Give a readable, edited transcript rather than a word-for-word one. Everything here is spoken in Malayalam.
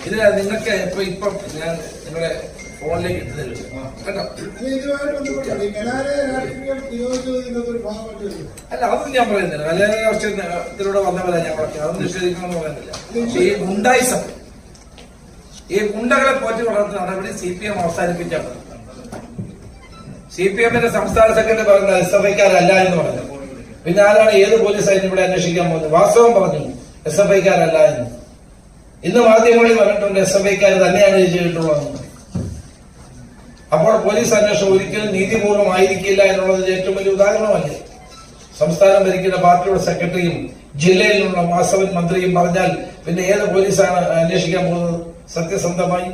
ഇതിന് നിങ്ങൾക്ക് ഇപ്പം ഞാൻ നിങ്ങളുടെ ഫോണിലേക്ക് ഇട്ട് തരും കേട്ടോ. അല്ല അതൊന്നും ഞാൻ പറയുന്നില്ല. കലാലയ രാഷ്ട്രീയത്തിലൂടെ വന്നവരാ ഞാൻ പറഞ്ഞു, അതൊന്നും നിഷേധിക്കണമെന്ന് പറയുന്നില്ല. പക്ഷെ ഈ ഗുണ്ടായിസം, ഈ ഗുണ്ടകളെ പോറ്റി വളർത്തുന്ന നടപടി CPM അവസാനിപ്പിച്ചാൽ മതി. CPMന്റെ സംസ്ഥാന സെക്രട്ടറി പറയുന്നത് SFIക്കാരല്ല എന്ന് പറഞ്ഞു. പിന്നെ ആരാണ് ഏത് പോലീസായിരുന്നു ഇവിടെ അന്വേഷിക്കാൻ പോകുന്നത്? വാസ്തവം പറഞ്ഞു SFIക്കാരല്ല എന്ന്. ഇന്ന് മാധ്യമങ്ങളിൽ പറഞ്ഞിട്ടുണ്ട് SFIക്കാർ തന്നെയാണ് ചെയ്തിട്ടുള്ളതെന്ന്. അപ്പോൾ പോലീസ് അന്വേഷണം ഒരിക്കലും നീതിപൂർവമായിരിക്കില്ല എന്നുള്ളതിന്റെ ഏറ്റവും വലിയ ഉദാഹരണമല്ലേ? സംസ്ഥാനം ഭരിക്കുന്ന പാർട്ടിയുടെ സെക്രട്ടറിയും ജില്ലയിലുള്ള വാസവൻ മന്ത്രിയും പറഞ്ഞാൽ പിന്നെ ഏത് പോലീസാണ് അന്വേഷിക്കാൻ പോകുന്നത് സത്യസന്ധമായി?